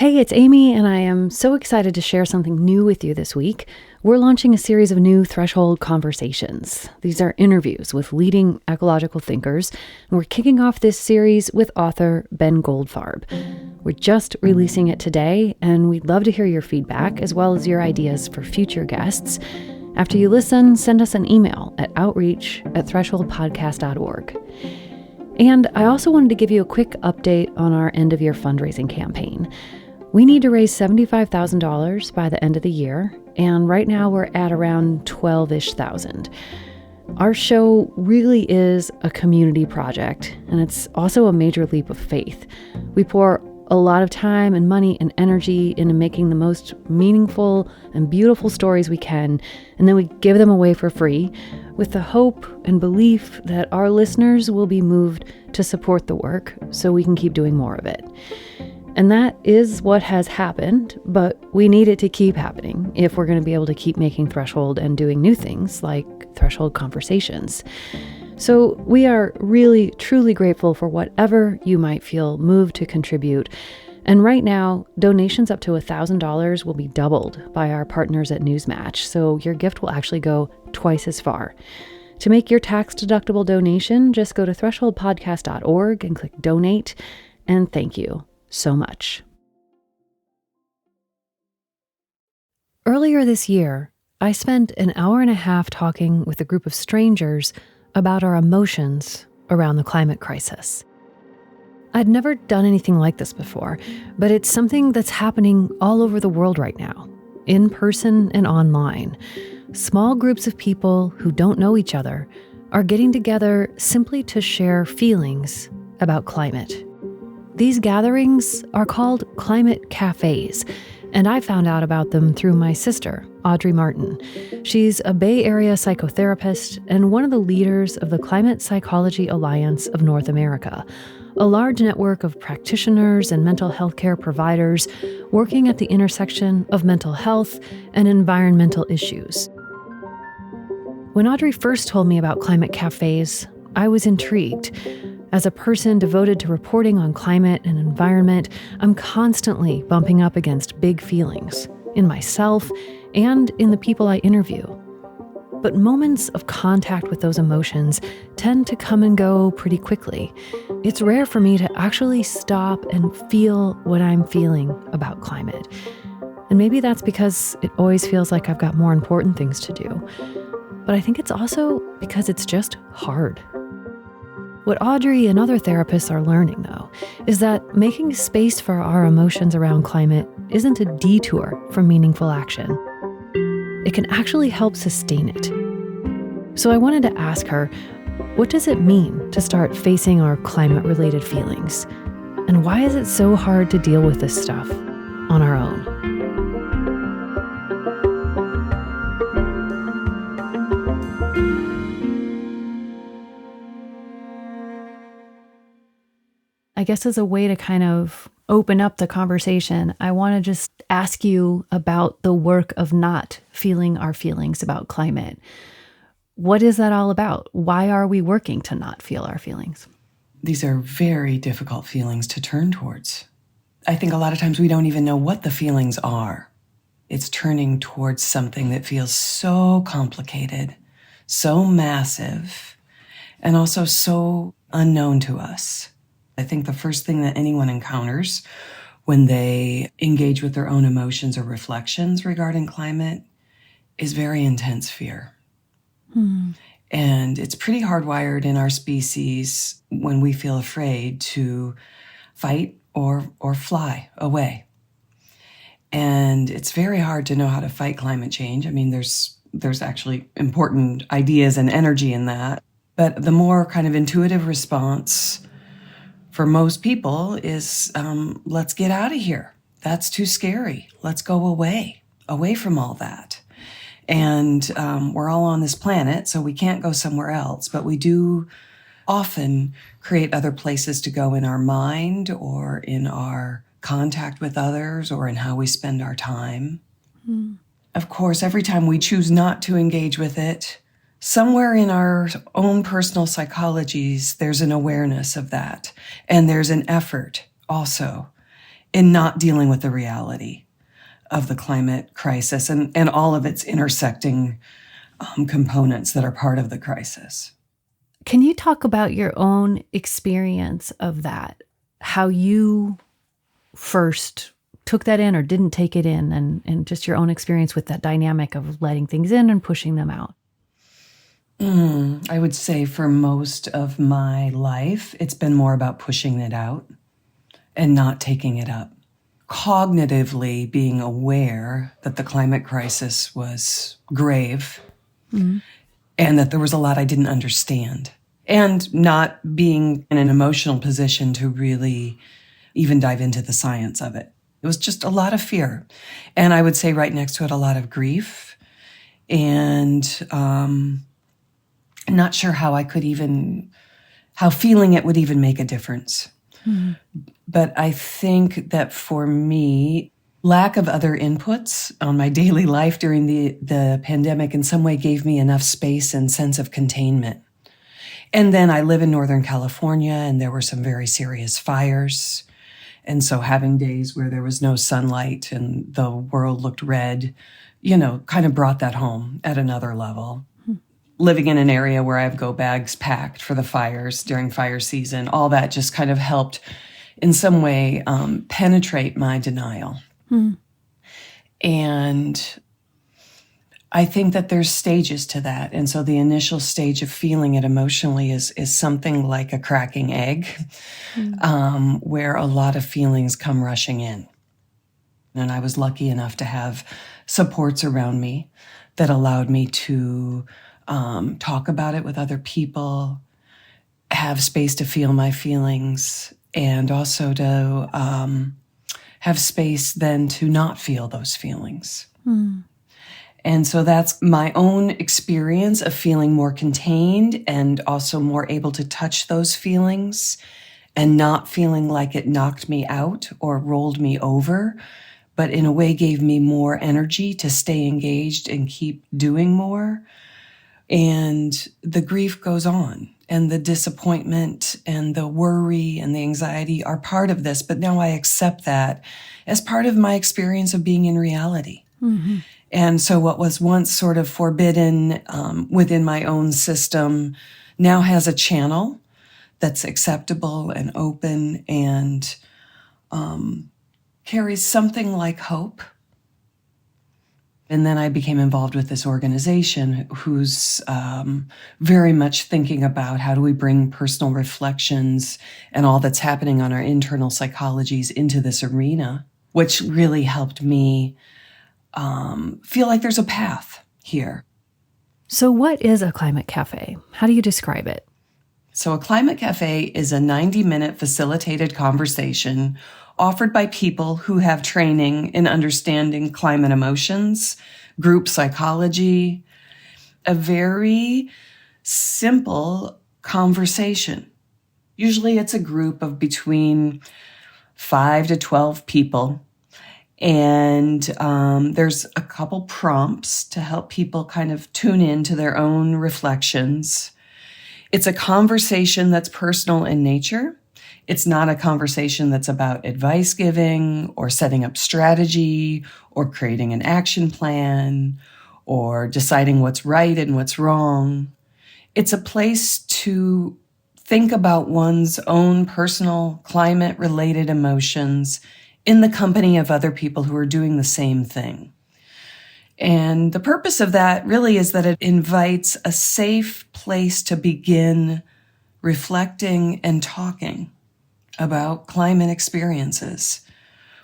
Hey, it's Amy, and I am so excited to share something new with you this week. We're launching a series of new Threshold Conversations. These are interviews with leading ecological thinkers, and we're kicking off this series with author Ben Goldfarb. We're just releasing it today, and we'd love to hear your feedback as well as your ideas for future guests. After you listen, send us an email at outreach@thresholdpodcast.org. And I also wanted to give you a quick update on our end-of-year fundraising campaign. We need to raise $75,000 by the end of the year, and right now we're at around 12-ish thousand. Our show really is a community project, and it's also a major leap of faith. We pour a lot of time and money and energy into making the most meaningful and beautiful stories we can, and then we give them away for free with the hope and belief that our listeners will be moved to support the work so we can keep doing more of it. And that is what has happened, but we need it to keep happening if we're going to be able to keep making Threshold and doing new things like Threshold Conversations. So we are really, truly grateful for whatever you might feel moved to contribute. And right now, donations up to $1,000 will be doubled by our partners at Newsmatch, so your gift will actually go twice as far. To make your tax-deductible donation, just go to thresholdpodcast.org and click Donate, and thank you so much. Earlier this year, I spent an hour and a half talking with a group of strangers about our emotions around the climate crisis. I'd never done anything like this before, but it's something that's happening all over the world right now, in person and online. Small groups of people who don't know each other are getting together simply to share feelings about climate. These gatherings are called climate cafes, and I found out about them through my sister, Audrey Martin. She's a Bay Area psychotherapist and one of the leaders of the Climate Psychology Alliance of North America, a large network of practitioners and mental health care providers working at the intersection of mental health and environmental issues. When Audrey first told me about climate cafes, I was intrigued. As a person devoted to reporting on climate and environment, I'm constantly bumping up against big feelings in myself and in the people I interview. But moments of contact with those emotions tend to come and go pretty quickly. It's rare for me to actually stop and feel what I'm feeling about climate. And maybe that's because it always feels like I've got more important things to do. But I think it's also because it's just hard. What Audrey and other therapists are learning, though, is that making space for our emotions around climate isn't a detour from meaningful action. It can actually help sustain it. So I wanted to ask her, what does it mean to start facing our climate-related feelings? And why is it so hard to deal with this stuff on our own? I guess as a way to kind of open up the conversation, I want to just ask you about the work of not feeling our feelings about climate. What is that all about? Why are we working to not feel our feelings? These are very difficult feelings to turn towards. I think a lot of times we don't even know what the feelings are. It's turning towards something that feels so complicated, so massive, and also so unknown to us. I think the first thing that anyone encounters when they engage with their own emotions or reflections regarding climate is very intense fear. And it's pretty hardwired in our species when we feel afraid to fight or fly away. And it's very hard to know how to fight climate change. I mean, there's actually important ideas and energy in that. But the more kind of intuitive response for most people is, let's get out of here. That's too scary. Let's go away from all that. And we're all on this planet, so we can't go somewhere else, but we do often create other places to go in our mind or in our contact with others or in how we spend our time. Of course, every time we choose not to engage with it, somewhere in our own personal psychologies, there's an awareness of that. And there's an effort also in not dealing with the reality of the climate crisis and all of its intersecting components that are part of the crisis. Can you talk about your own experience of that? How you first took that in or didn't take it in, and just your own experience with that dynamic of letting things in and pushing them out? I would say for most of my life, it's been more about pushing it out and not taking it up. Cognitively being aware that the climate crisis was grave and that there was a lot I didn't understand, and not being in an emotional position to really even dive into the science of it. It was just a lot of fear. And I would say right next to it, a lot of grief, and not sure how feeling it would even make a difference. But I think that for me, lack of other inputs on my daily life during the pandemic in some way gave me enough space and sense of containment. And then I live in Northern California, and there were some very serious fires. And so having days where there was no sunlight and the world looked red, kind of brought that home at another level. Living in an area where I have go bags packed for the fires during fire season, all that just kind of helped in some way penetrate my denial. And I think that there's stages to that. And so the initial stage of feeling it emotionally is something like a cracking egg, where a lot of feelings come rushing in. And I was lucky enough to have supports around me that allowed me to talk about it with other people, have space to feel my feelings, and also to have space then to not feel those feelings. And so that's my own experience of feeling more contained and also more able to touch those feelings and not feeling like it knocked me out or rolled me over, but in a way gave me more energy to stay engaged and keep doing more. And the grief goes on, and the disappointment and the worry and the anxiety are part of this. But now I accept that as part of my experience of being in reality. And so what was once sort of forbidden within my own system now has a channel that's acceptable and open and carries something like hope. And then I became involved with this organization who's very much thinking about how do we bring personal reflections and all that's happening on our internal psychologies into this arena, which really helped me feel like there's a path here. So what is a climate cafe? How do you describe it? So a climate cafe is a 90-minute facilitated conversation offered by people who have training in understanding climate emotions, group psychology, a very simple conversation. Usually it's a group of between 5 to 12 people. And there's a couple prompts to help people kind of tune in to their own reflections. It's a conversation that's personal in nature. It's not a conversation that's about advice giving or setting up strategy or creating an action plan or deciding what's right and what's wrong. It's a place to think about one's own personal climate-related emotions in the company of other people who are doing the same thing. And the purpose of that really is that it invites a safe place to begin reflecting and talking about climate experiences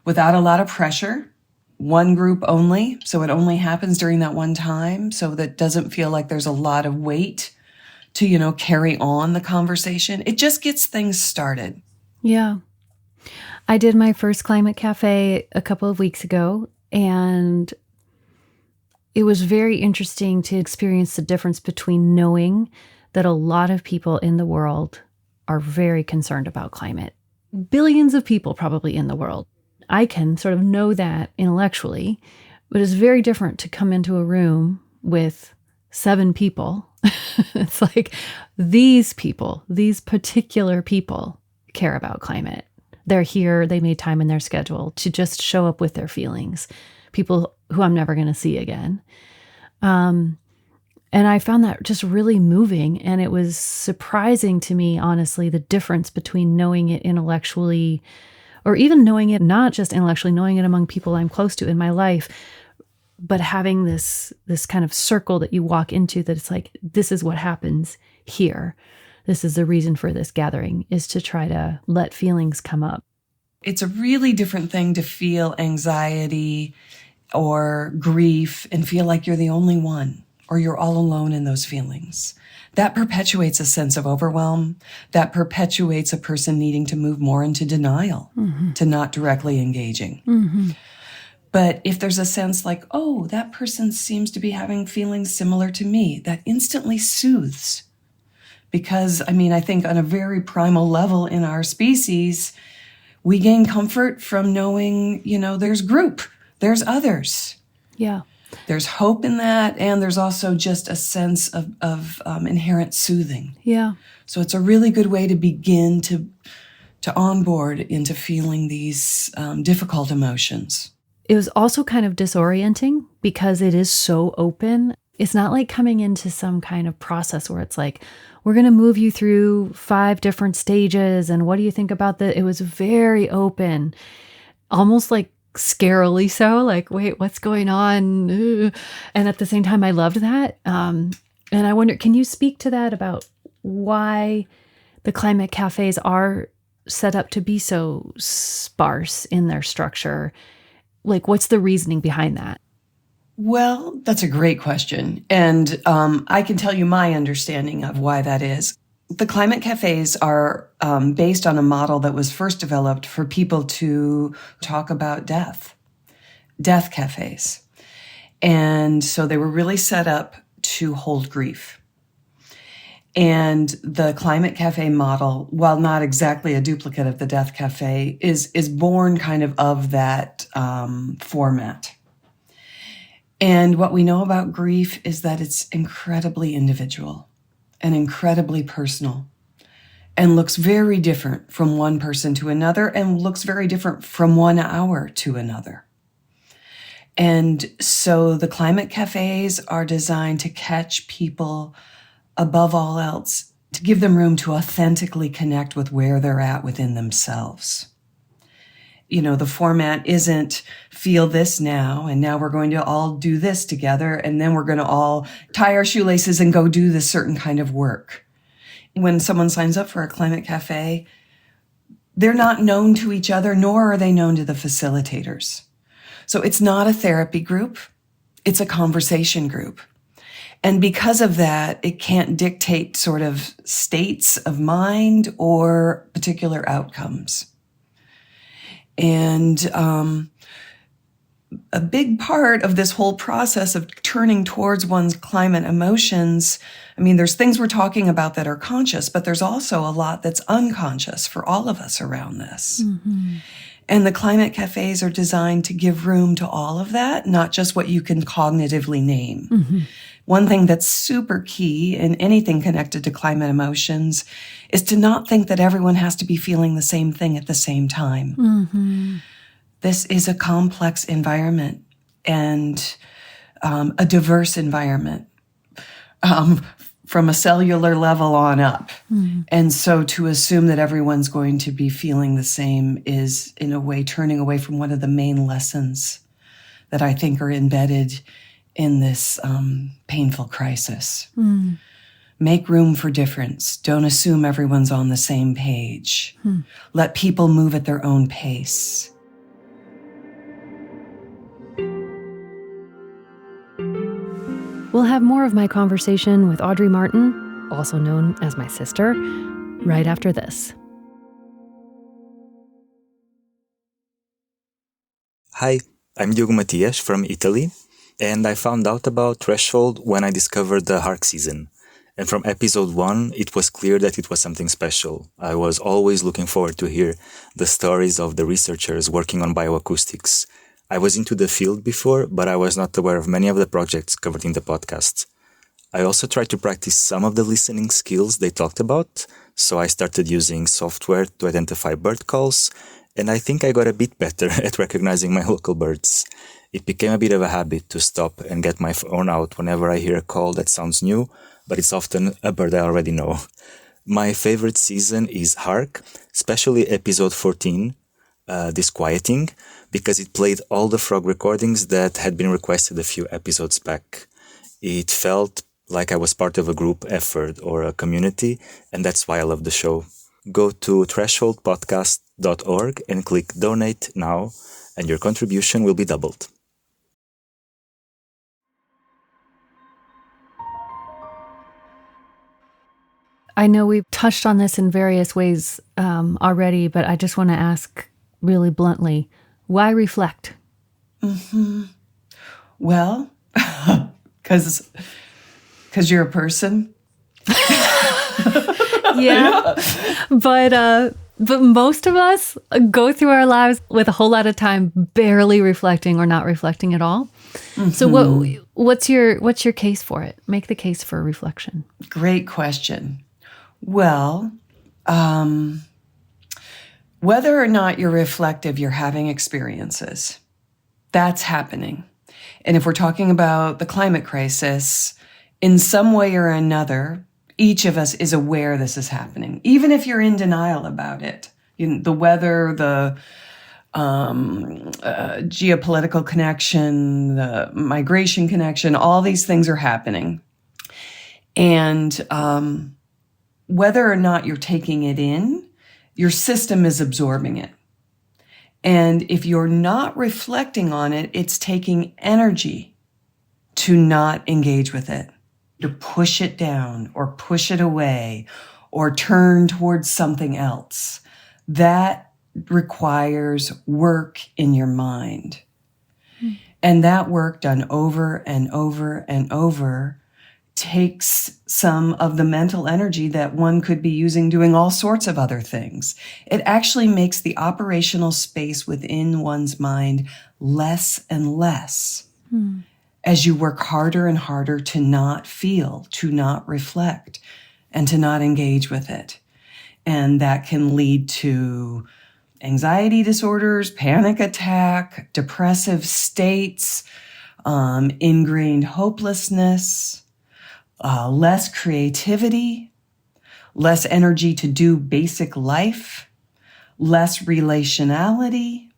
without a lot of pressure, one group only, so it only happens during that one time, so that doesn't feel like there's a lot of weight to, carry on the conversation. It just gets things started. Yeah. I did my first climate cafe a couple of weeks ago, and it was very interesting to experience the difference between knowing that a lot of people in the world are very concerned about climate. Billions of people probably in the world. I can sort of know that intellectually, but it's very different to come into a room with 7 people. It's like these people, these particular people care about climate. they're here, they made time in their schedule to just show up with their feelings, people who I'm never going to see again. And I found that just really moving. And it was surprising to me, honestly, the difference between knowing it intellectually, or even knowing it not just intellectually, knowing it among people I'm close to in my life, but having this kind of circle that you walk into, that it's like, this is what happens here. This is the reason for this gathering, is to try to let feelings come up. It's a really different thing to feel anxiety or grief and feel like you're the only one, or you're all alone in those feelings. That perpetuates a sense of overwhelm. That perpetuates a person needing to move more into denial, to not directly engaging. But if there's a sense like, oh, that person seems to be having feelings similar to me, that instantly soothes. Because, I think on a very primal level in our species, we gain comfort from knowing, there's group, there's others. Yeah. There's hope in that, and there's also just a sense of inherent soothing. Yeah. So it's a really good way to begin to onboard into feeling these difficult emotions. It was also kind of disorienting because it is so open. It's not like coming into some kind of process where it's like, we're going to move you through 5 different stages. And what do you think about that? It was very open, almost like scarily so, like, wait, what's going on? And at the same time, I loved that. And I wonder, can you speak to that about why the climate cafes are set up to be so sparse in their structure? Like, what's the reasoning behind that? Well, that's a great question. And I can tell you my understanding of why that is. The climate cafes are based on a model that was first developed for people to talk about death cafes. And so they were really set up to hold grief. And the climate cafe model, while not exactly a duplicate of the death cafe, is born kind of that format. And what we know about grief is that it's incredibly individual and incredibly personal, and looks very different from one person to another, and looks very different from 1 hour to another. And so the climate cafes are designed to catch people above all else, to give them room to authentically connect with where they're at within themselves. The format isn't feel this now, and now we're going to all do this together, and then we're going to all tie our shoelaces and go do this certain kind of work. When someone signs up for a climate cafe, they're not known to each other, nor are they known to the facilitators. So it's not a therapy group. It's a conversation group. And because of that, it can't dictate sort of states of mind or particular outcomes. And a big part of this whole process of turning towards one's climate emotions, there's things we're talking about that are conscious, but there's also a lot that's unconscious for all of us around this. And the climate cafes are designed to give room to all of that, not just what you can cognitively name. One thing that's super key in anything connected to climate emotions is to not think that everyone has to be feeling the same thing at the same time. This is a complex environment and a diverse environment from a cellular level on up. And so to assume that everyone's going to be feeling the same is, in a way, turning away from one of the main lessons that I think are embedded in this painful crisis. Make room for difference. Don't assume everyone's on the same page. Let people move at their own pace. We'll have more of my conversation with Audrey Martin, also known as my sister, right after this. Hi, I'm Diogo Matias from Italy, and I found out about Threshold when I discovered the HARC season. And from episode 1, it was clear that it was something special. I was always looking forward to hear the stories of the researchers working on bioacoustics. I was into the field before, but I was not aware of many of the projects covered in the podcast. I also tried to practice some of the listening skills they talked about, so I started using software to identify bird calls And I think I got a bit better at recognizing my local birds. It became a bit of a habit to stop and get my phone out whenever I hear a call that sounds new, but it's often a bird I already know. My favorite season is Hark, especially episode 14, Disquieting, because it played all the frog recordings that had been requested a few episodes back. It felt like I was part of a group effort or a community, and that's why I love the show. Go to thresholdpodcast.org and click Donate Now, and your contribution will be doubled. I know we've touched on this in various ways already, but I just want to ask really bluntly, why reflect? Well, because you're a person. Yeah. But most of us go through our lives with a whole lot of time barely reflecting or not reflecting at all. So what's your case for it? Make the case for reflection. Great question. Well, whether or not you're reflective, you're having experiences. That's happening. And if we're talking about the climate crisis, in some way or another, each of us is aware this is happening, even if you're in denial about it. The weather, the geopolitical connection, the migration connection, all these things are happening. And whether or not you're taking it in, your system is absorbing it. And if you're not reflecting on it, it's taking energy to not engage with it, to push it down or push it away or turn towards something else. That requires work in your mind. And that work done over and over and over takes some of the mental energy that one could be using doing all sorts of other things. It actually makes the operational space within one's mind less and less as you work harder and harder to not feel, to not reflect, and to not engage with it. And that can lead to anxiety disorders, panic attack, depressive states, ingrained hopelessness, less creativity, less energy to do basic life, less relationality,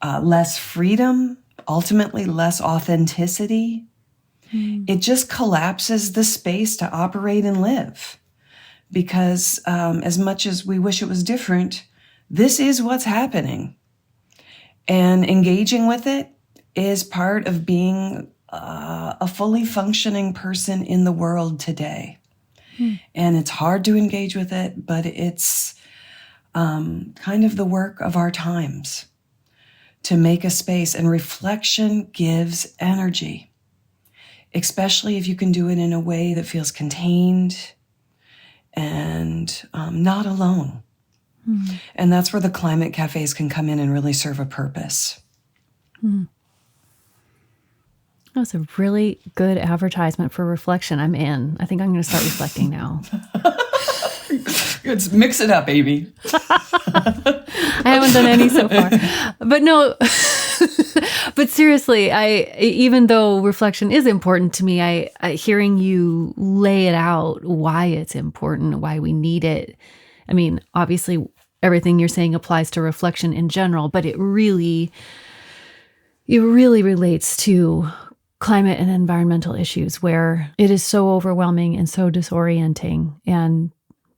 less freedom, ultimately less authenticity. It just collapses the space to operate and live. Because as much as we wish it was different, this is what's happening. And engaging with it is part of being a fully functioning person in the world today. And it's hard to engage with it, but it's kind of the work of our times to make a space. And reflection gives energy, especially if you can do it in a way that feels contained and not alone. And that's where the climate cafes can come in and really serve a purpose. That was a really good advertisement for reflection. I'm in. I think I'm going to start reflecting now. Let's mix it up, Amy. I haven't done any so far. But no, but seriously, even though reflection is important to me, I hearing you lay it out, why it's important, why we need it. I mean, obviously, everything you're saying applies to reflection in general, but it really relates to climate and environmental issues where it is so overwhelming and so disorienting, and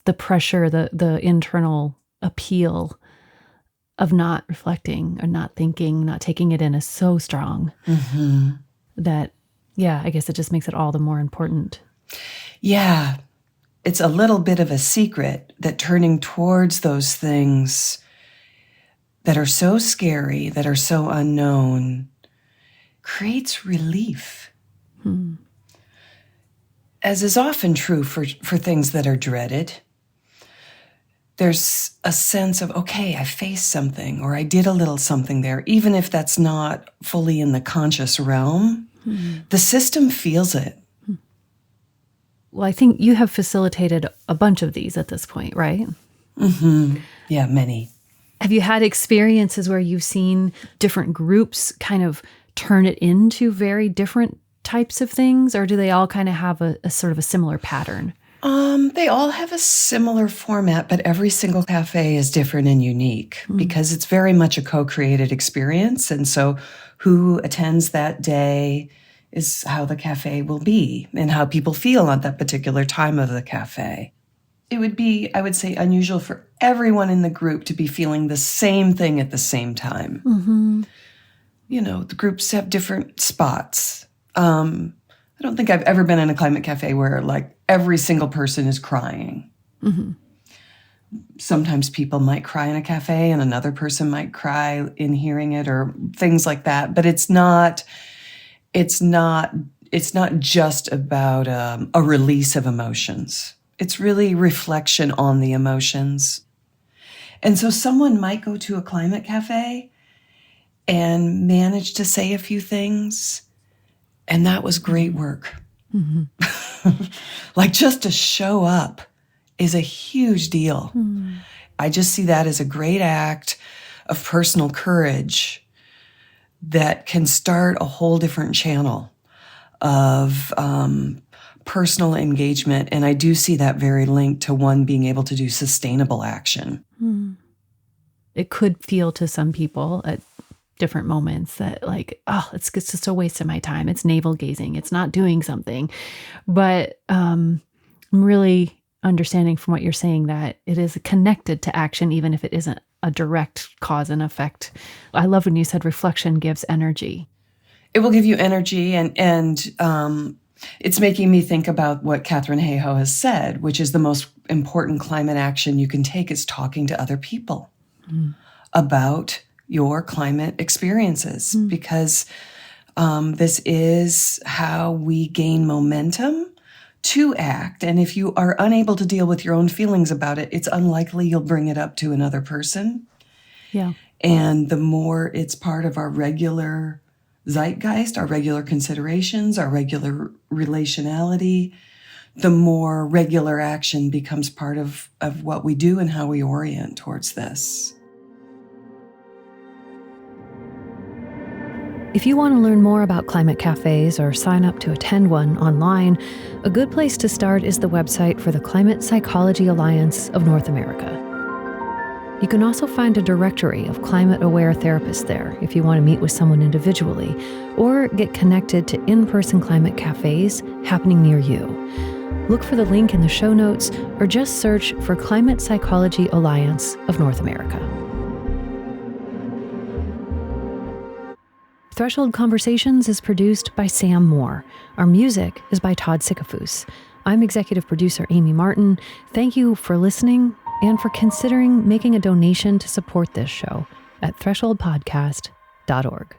the pressure, the internal appeal of not reflecting or not thinking, not taking it in is so strong that, yeah, I guess it just makes it all the more important. Yeah. It's a little bit of a secret that turning towards those things that are so scary, that are so unknown, creates relief. As is often true for things that are dreaded. There's a sense of, okay, I faced something, or I did a little something there, even if that's not fully in the conscious realm. The system feels it. Well, I think you have facilitated a bunch of these at this point, right? Yeah, many. Have you had experiences where you've seen different groups kind of turn it into very different types of things, or do they all kind of have a sort of a similar pattern? They all have a similar format, but every single cafe is different and unique because it's very much a co-created experience. And so who attends that day is how the cafe will be and how people feel at that particular time of the cafe. It would be, I would say, unusual for everyone in the group to be feeling the same thing at the same time. Mm-hmm. You know, the groups have different spots. I don't think I've ever been in a climate cafe where like every single person is crying. Mm-hmm. Sometimes people might cry in a cafe and another person might cry in hearing it or things like that. But it's not just about a release of emotions. It's really reflection on the emotions. And so someone might go to a climate cafe and manage to say a few things, and that was great work. Mm-hmm. Like just to show up is a huge deal. Mm. I just see that as a great act of personal courage that can start a whole different channel of personal engagement. And I do see that very linked to one being able to do sustainable action. Mm. It could feel to some people at different moments that like, oh, it's just a waste of my time. It's navel gazing. It's not doing something. But I'm really understanding from what you're saying that it is connected to action, even if it isn't a direct cause and effect. I love when you said reflection gives energy. It will give you energy, and it's making me think about what Katharine Hayhoe has said, which is the most important climate action you can take is talking to other people about your climate experiences, because this is how we gain momentum to act. And if you are unable to deal with your own feelings about it, it's unlikely you'll bring it up to another person. Yeah. And the more it's part of our regular zeitgeist, our regular considerations, our regular relationality, the more regular action becomes part of what we do and how we orient towards this. If you want to learn more about climate cafes or sign up to attend one online, a good place to start is the website for the Climate Psychology Alliance of North America. You can also find a directory of climate-aware therapists there if you want to meet with someone individually, or get connected to in-person climate cafes happening near you. Look for the link in the show notes, or just search for Climate Psychology Alliance of North America. Threshold Conversations is produced by Sam Moore. Our music is by Todd Sickafoose. I'm executive producer Amy Martin. Thank you for listening and for considering making a donation to support this show at thresholdpodcast.org.